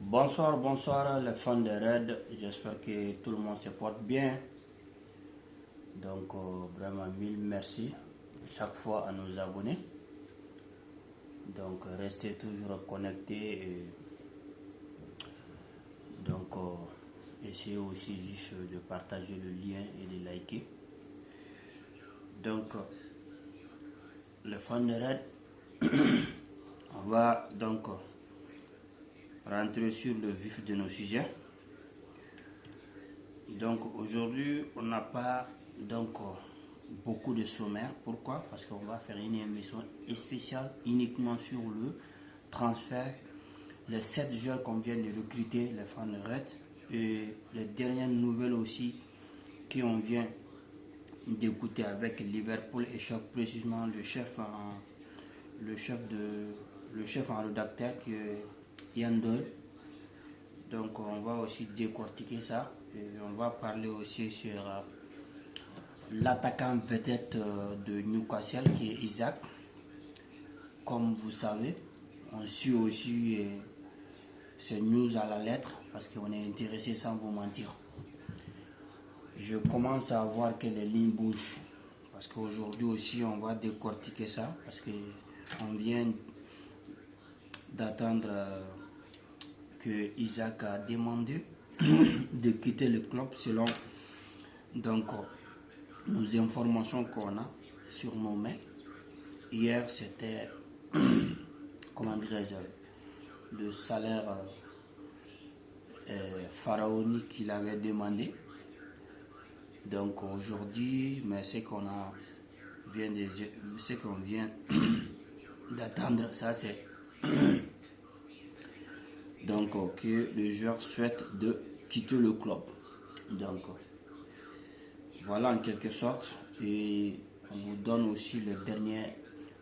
Bonsoir, bonsoir les fans de Red. J'espère que tout le monde se porte bien. Donc, vraiment, mille merci chaque fois à nos abonnés. Donc, restez toujours connectés. Donc, essayez aussi juste de partager le lien et de liker. Donc, les fans de Red, on va donc rentrer sur le vif de nos sujets. Donc aujourd'hui, on n'a pas donc beaucoup de sommaires. Pourquoi? Parce qu'on va faire une émission spéciale uniquement sur le transfert, les 7 joueurs qu'on vient de recruter, les fans de Red, et les dernières nouvelles aussi qu'on vient d'écouter avec Liverpool et choc précisément le chef en rédacteur qui est Ian Doyle. Donc on va aussi décortiquer ça et on va parler aussi sur l'attaquant vedette de Newcastle qui est Isaac. Comme vous savez, on suit aussi ces news à la lettre parce qu'on est intéressé sans vous mentir. Je commence à voir que les lignes bougent parce qu'aujourd'hui aussi on va décortiquer ça parce qu'on vient d'attendre que Isaac a demandé de quitter le club selon donc nos informations qu'on a sur nos mains. Hier c'était comment dirais-je le salaire pharaonique qu'il avait demandé. Donc aujourd'hui, mais ce qu'on vient d'attendre, ça c'est donc que le joueur souhaite de quitter le club. Donc voilà en quelque sorte, et on vous donne aussi les dernières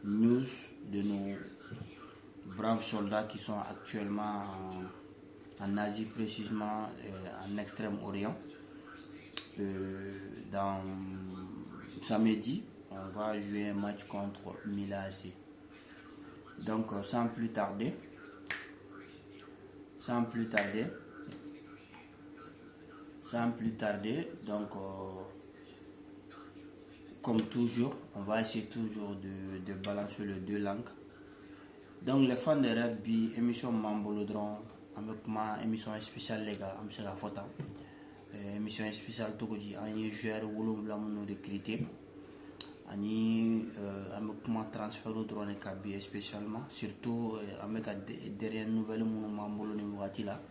news de nos braves soldats qui sont actuellement en Asie, précisément en Extrême-Orient. Dans samedi, on va jouer un match contre Milan AC. Donc sans plus tarder, donc comme toujours, on va essayer toujours de balancer les deux langues. Donc les fans de rugby, émission Mambolodron, avec ma émission spéciale les gars, je la photo. Émission spéciale tout dit, un joueur ou l'homme de critiques. Ani avec ma transfert au drone kabi spécialement, surtout avec derrière nouvelle mon Mambolo ni wati là.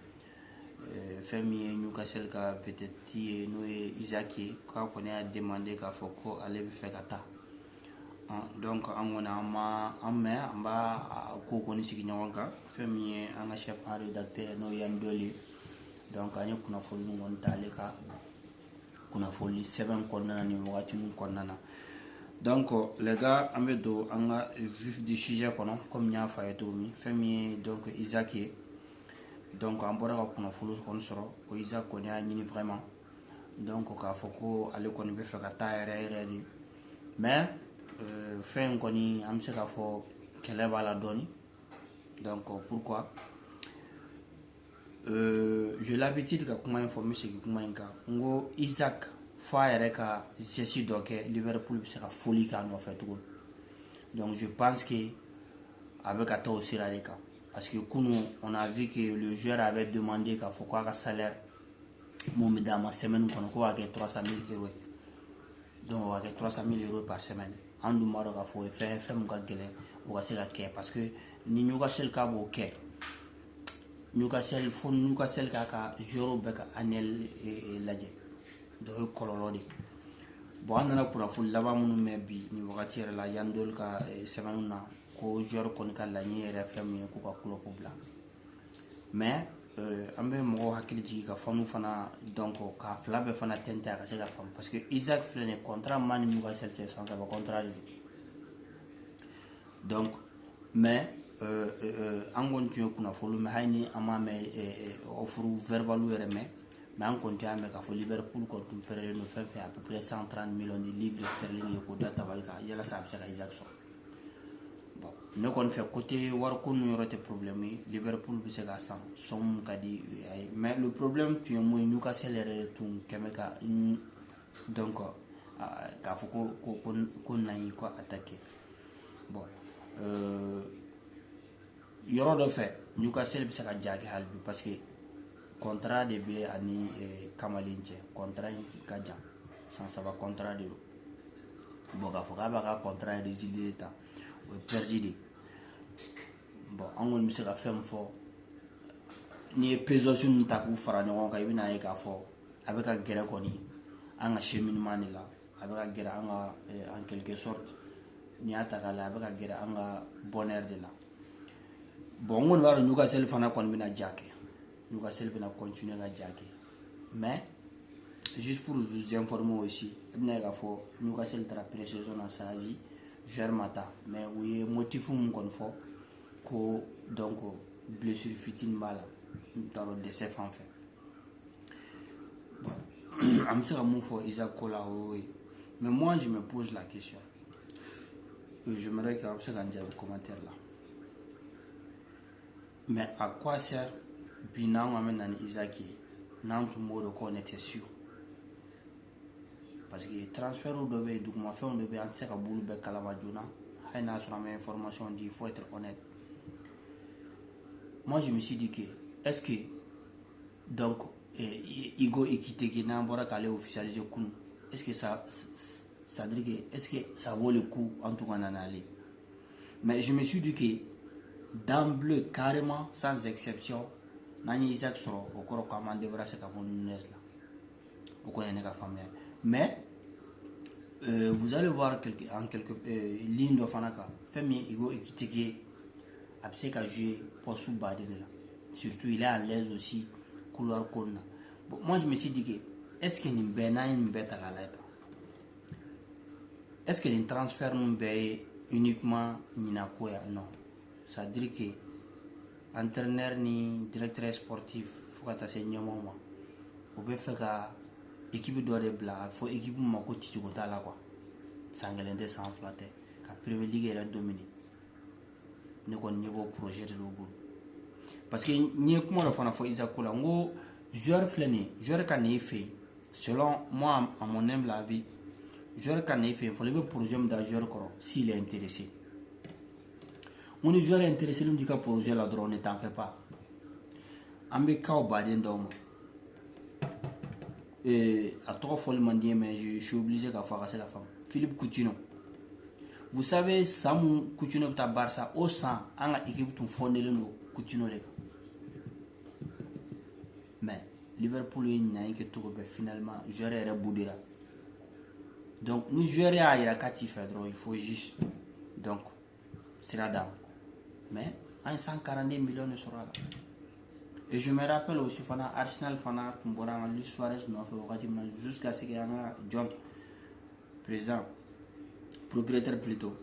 Femi Newcastle ka peut-être no Isaki quoi qu'on a demandé qu'à Foko aller faire kata. Donc on a en bas ko ko ni sigi nyawanga femi anga chef en rédacteur no yandoli. Donc anya kuna folu ngon taleka kuna folu 7 konna ni wati nun konna. Donc les gars, on a vif du sujet comme il y a fait tout donc Isaac donc on pourra qu'on follow qu'on sera au Isaac qu'on a ni vraiment donc on faut qu'on aller qu'on peut faire taire mais fin qu'on y am se faut qu'elle va la donner donc pourquoi j'ai l'habitude que comment informer c'est que comment ngo Isaac fa yɛrɛ ka geste dɔ kɛ Liverpool bɛ se ka foli k'a nɔfɛ tugun. Donc je pense que avec ka taa o sira de kan parce que kunu on a vu que le joueur avait demandé k'a fɔ k'a ka salaire mun bɛ d'a ma semaine kɔnɔ ko b'a kɛ 300 000 euros. Donc o b'a kɛ 300 000 euros par semaine. An dun b'a dɔn k'a fɔ o ye fɛn mun ka gɛlɛn o ka se ka kɛ parce que ni Newcastle k'a b'o kɛ Newcastle k'a ka joueur bɛɛ ka annuel lajɛ. Donc kɔlɔlɔ de bon an nana kunnafoni laban minnu mɛn bi ni wagati yɛrɛ la Yandol ka sɛbɛnniw na ko joueur kɔni ka laɲini yɛrɛ fɛn min ye k'u ka club bila mais an bɛ mɔgɔw hakili jigin ka fanu fana donc k'a fila bɛɛ fana tɛntɛn a ka se ka faamu parce que Isaac filɛ nin contrat man ni Newcastle cɛ san saba contrat de don donc mais an kɔni tun ye kunnafoni mɛn hali ni an m'a mɛn offre verbal yɛrɛ mɛn mais on continue avec la Liverpool quand on perd nous fait à peu près 130 millions de livres sterling et pour data valga yala ça a Isaac bon ne kɔni fɛ côté wariko nu yɔrɔ tɛ problème ye Liverpool bɛ se ka san somme ka di mais le problème tun ye mun ye Newcastle yɛrɛ tun kɛmɛ ka donc k'a fɔ ko nayi ko attaquer bon yɔrɔ dɔ fɛ Newcastle bɛ se ka ja kɛ hali bi parce que contrat de bɛ ani Kamalen cɛ contrat in ka jan san 3 contrat de don bon k'a fɔ k'a b'a ka contrat résilier ta o ye perdu de bon an kɔni bɛ se ka fɛn min fɔ n'i ye pesos ninnu ta k'u fara ɲɔgɔn kan i bɛna ye k'a fɔ a bɛ ka gɛrɛ kɔni an ka cheminement de la a bɛ ka gɛrɛ an ka en quelque sorte n'i y'a ta k'a lajɛ a bɛ ka gɛrɛ an ka bonheur de la bon n kɔni b'a dɔn Newcastle fana kɔni bɛna ja kɛ Newcastle bɛna continuer ka ja kɛ mais juste pour vous informer aussi i bɛna ye k'a fɔ Newcastle taara pré-saison na Sahazi joueur ma ta mais u ye motif mun kɔni fɔ ko donc blessure fitinin b'a la n t'a dɔn dɛsɛ fan fɛ bon an bɛ se ka mun fɔ Isaac ko la o ye mais moi je me pose la question j'aimerais que a bɛ se ka n jaabi commentaire la mais à quoi sert bi n'an ko an bɛ na ni Isaac ye n'an tun b'o dɔn qu'on était sûr parce que transfert dɔ bɛ yen dugumafɛnw dɔ bɛ yen an tɛ se ka bulu bɛɛ kalama joona hali n'a sɔrɔ an bɛ information di il faut être honnête moi je me suis dit que est-ce que donc Igo Ekitike n'an bɔra k'ale officialiser kunun est-ce que ça dire que est-ce que ça vaut le coup en tout cas d'en aller mais je me suis dit que d'emblée carrément sans exception n'an ye Isaac sɔrɔ o kɔrɔ k'an m'an débarrasser ka bɔ Nunez la o kɔni ye ne ka faamuya mais vous allez voir en quelques lignes dɔ fana kan fɛn min ye Igo Ekitike a bɛ se ka jouer poste baden de la surtout il est à l'aise aussi couloir kɔnɔna na bon moi je me suis dit que est-ce que nin bɛɛ n'an ye nin bɛɛ ta k'a lajɛ est-ce que nin transfert ninnu bɛɛ ye uniquement ɲinako ya non ça veut dire que entraîneur ni directeur sportif fo ka taa se ɲɛmɔgɔ ma o bɛ fɛ ka équipe dɔ de bila a fɔ équipe ma ko ticogo t'a la quoi san kelen tɛ san fila tɛ ka Premier League yɛrɛ dominer ne kɔni ɲɛ b'o projet de l'o bolo parce que n ye kuma dɔ fana fɔ Isaac ko la n ko joueur filɛ nin ye joueur ka na i fɛ yen selon moi à mon humble avis joueur ka na i fɛ yen fɔlɔ i bɛ projet min da joueur kɔrɔ s'il est intéressé n ko ni joueur est intéressé ni ka projet la dɔrɔn ne t'en fais pas an bɛ cas baden dɔw ma a tɔgɔ fɔli man di ye mais je suis obligé k'a fɔ a ka se ka faamu Philippe Coutinho vous savez san mun Coutinho bɛ taa Barça o san an ka équipe tun fondelen don Coutinho de kan mais Liverpool ye ɲayi kɛ cogo bɛɛ finalement joueur yɛrɛ boudera donc ni joueur y'a yira k'a t'i fɛ dɔrɔn il faut juste donc sira d'a ma mais an ye 142 millions de sɔrɔ a la et je me rappelle aussi fana Arsenal fana tun bɔra an ka Luis Suarez nɔfɛ wagati min na jusqu'à ce que an ka John président propriétaire plutôt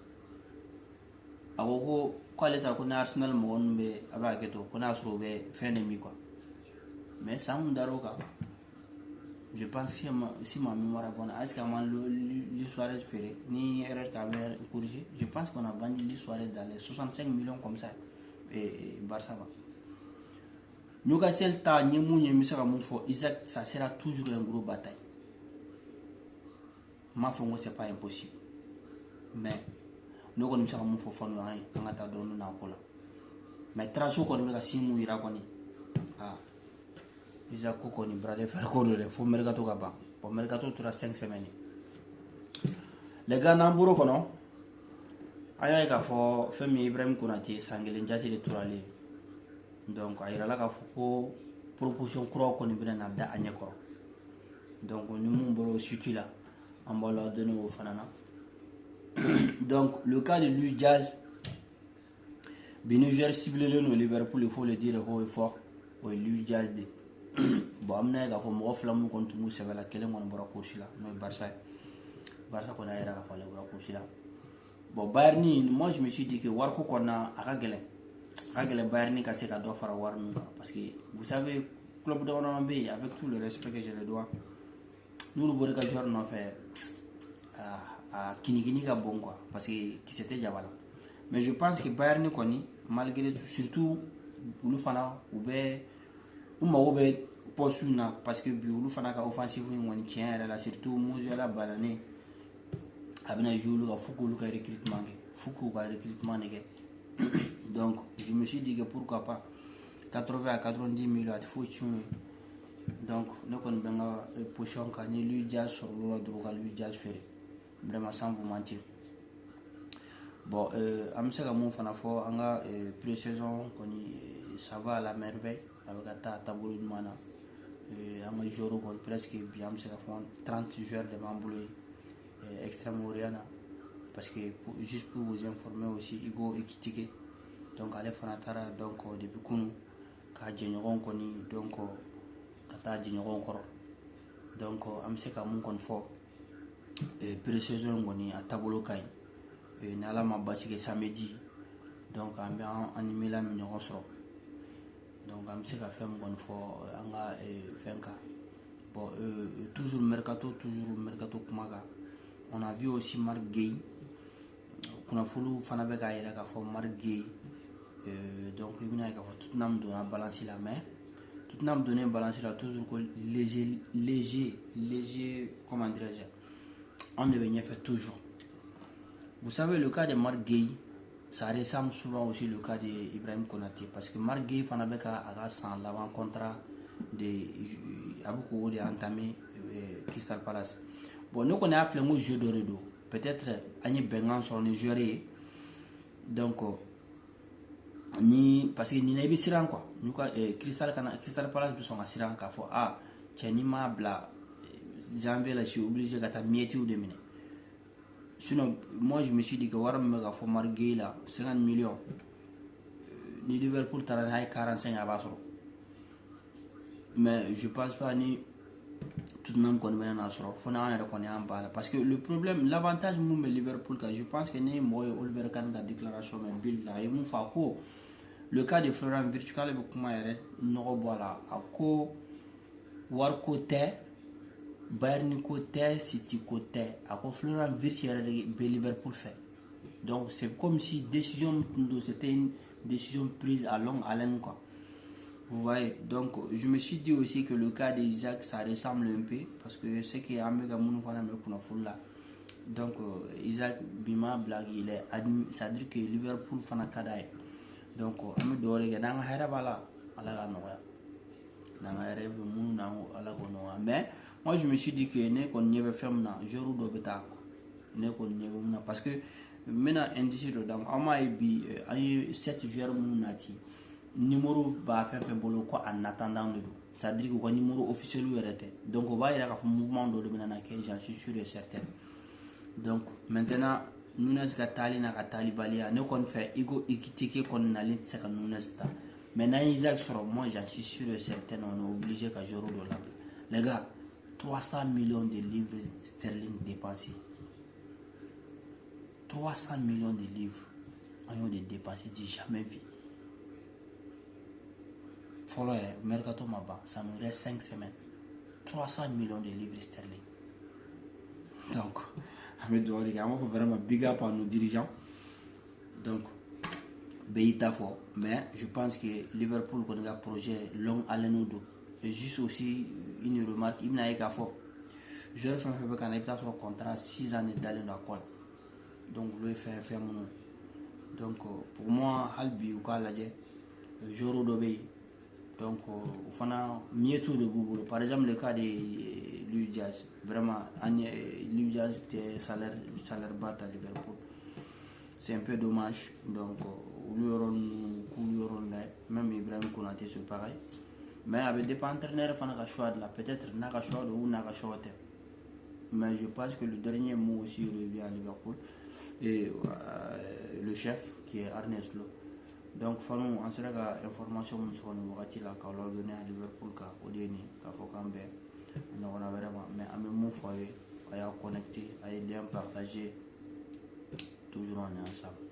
a ko k'ale ta ko ni Arsenal mɔgɔ ninnu bɛ a b'a kɛ to ko n'a sɔrɔ o bɛ fɛn de mi quoi mais san mun dar'o kan je pense si ma mémoire est bonne est-ce qu'on a Luis Suarez feere ni erreur t'a bɛ corriger je pense qu'on a vendu Luis Suarez dans les 65 millions comme ça Barça va Newcastle ta ɲɛ mun ye n bɛ se ka mun fɔ Isaac ça sera toujours un gros bataille n m'a fɔ n ko c'est pas impossible mais ne kɔni bɛ se ka mun fɔ fanu an ye an ka taa dɔɔnin n'a ko la mais Traoré kɔni bɛ ka si mun yira kɔni Isaac ko kɔni bras de fer ko do dɛ fo mercato ka ban bon mercato tora 5 semaines les gars n'an bɔr'o kɔnɔ an y'a ye k'a fɔ fɛn min Ibrahim Konate san kelen jate de turalen donc a yirala k'a fɔ ko proposition kuraw kɔni bɛna na da a ɲɛ kɔrɔ donc ni mun bɔra o suite la an b'a la donner o fana na donc le cas de Luis Diaz Benouger ciblé le Liverpool il faut le dire haut et fort o ye Luis Diaz de bon an bɛna ye k'a fɔ mɔgɔ fila mun kɔni tun b'u sɛbɛ la kelen kɔni bɔra kɔsi la n'o ye Barça kɔni a yira k'a fɔ ale bɔra kɔsi la bon Bayern moi je me suis dit que wariko kɔni na a ka gɛlɛn Bayern ka se ka dɔ fara wari ninnu kan parce que vous savez club dama bɛ yen avec tout le respect que je le dois n'olu bɔra ka joueur nɔfɛ a kinikini ka bon quoi parce que kisɛ tɛ jaba la Mais je pense que Bayern koni malgré tout surtout ulu fana ou mago bɛ poste na parce que bi ulu fana ka offensive ni kɔni tiɲɛ yɛrɛ la surtout Musiala banane a bɛna jouer olu ka fo k'olu ka recrutement kɛ fo k'u ka recrutement de kɛ donc je me suis dit que pourquoi pas 80 à 90 millions a tɛ foyi tiɲɛ ye donc ne kɔni bɛ n ka position kan ni Luis Diaz sɔrɔ la dɔrɔn ka Luis Diaz feere vraiment sans vous mentir. Bon, an bɛ se ka mun fana fɔ an ka pré-saison kɔni ça va à la merveille a bɛ ka taa taabolo ɲuman na an ka joueurs kɔni presque bi an bɛ se ka fɔ 30 joueurs de b'an bolo yen Extrême-Orient na parce que juste pour vous informer aussi Igo Ekitike donc ale fana taara donc depuis kunu k'a jɛɲɔgɔn kɔni donc ka taa jɛɲɔgɔn kɔrɔ donc an bɛ se ka mun kɔni fɔ pré-saison kɔni a taabolo ka ɲi. Ni ala ma basi kɛ samedi donc an bɛ an animé la min ɲɔgɔn sɔrɔ donc an bɛ se ka fɛn min kɔni fɔ an ka fɛn kan bon toujours mercato kuma kan on a vu aussi Marc Gueye kunnafoniw fana bɛ k'a yɛrɛ k'a fɔ Marc Gueye donc i bɛna ye k'a fɔ Tottenham donna balance la mais Tottenham donné balance la toujours ko léger comment dirais-je on ne bɛ ɲɛfɛ toujours. Vous savez, le cas de Marc Gueye, ça ressemble souvent aussi le cas d'Ibrahim Konaté. Parce que Marc Gueye, a sans l'avant-contrat de beaucoup de entamé Crystal Palace. Bon, nous connaissons un jeu de rideau. Peut-être Annie Bengan sur les joueurs. Donc, parce que ni n'a pas siran quoi. Nous Crystal Palace nous sommes à siran car faut tiens ni ma bla janvier là je suis obligé de ta mieti ou de mine. Sinon, moi je me suis dit que Warren Mega faut marquer là 50 millions. Ni Liverpool t'as 45 à Basro. Mais je pense pas ni tout le monde connaît un asro. Faut n'en reconnaître un bal. Parce que le problème, l'avantage nous mais Liverpool je pense que ni moi Oliver Kahn la déclaration mais Bill là et mon fako. Le cas de Florent Virtual beaucoup moins non voilà à quoi war côté Bayern côté City côté à quoi Florent Virtual de Liverpool fait. Donc c'est comme si décision c'était une décision prise à longue haleine quoi. Vous voyez, donc je me suis dit aussi que le cas d'Isaac ça ressemble un peu parce que je sais qu'il y a un mec à mon frère là. Donc Isaac Bima blague il est admis, ça veut dire que Liverpool fana kadaye. Donc on me doit regarder dans la bala à la noya. Dans la rêve mon à la gonoa. Mais moi je me suis dit que ne qu'on n'y avait fait maintenant, je roule au bêta. Ne qu'on n'y avait maintenant parce que maintenant indice dedans, on m'a dit 7 joueurs mon nati. Numéro ba faire bolo quoi en attendant de ça veut dire que numéro officiel lui arrêté donc on va y avoir un mouvement de maintenant j'en suis sûr et certain donc maintenant nous n'avons qu'à taler na katali balia ne qu'on fait Igo Ekitike qu'on n'allait c'est que nous n'esta maintenant Isaac sur moi j'en suis sûr et certain on est obligé qu'à jouer au dollar les gars 300 millions de livres sterling dépensés 300 millions de livres on a dépensé du jamais vu. Follow Mercato Maba, ça nous reste 5 semaines. 300 millions de livres sterling. Donc, il faut vraiment big up à nos dirigeants. Donc, Beita fort. Mais je pense que Liverpool a un projet long à l'enoudo. Et juste aussi une remarque, il n'a qu'à faire. Je vais faire un contrat 6 années d'aller dans la colle. Donc, lui fait mon nom. Donc, pour moi, Albi ou Kaladje, Joro d'obéir. Donc, mieux tout de Google. Par exemple, le cas de Luis Diaz, vraiment, Luis Diaz était salaire bas à Liverpool. C'est un peu dommage. Donc, même Ibrahim Konaté, c'est pareil. Mais avec des entraîneurs, il faut choix de là. Peut-être n'a pas choix de ou n'a pas choix de. Mais je pense que le dernier mot aussi revient à Liverpool. Et le chef, qui est Arne Slot. Donc fanou on sera ga information mun sonu wakati la ka lo donner à Liverpool ka odeni ka fokambe on a vraiment mais à même mon foyer à connecter à lien partager toujours on est ensemble.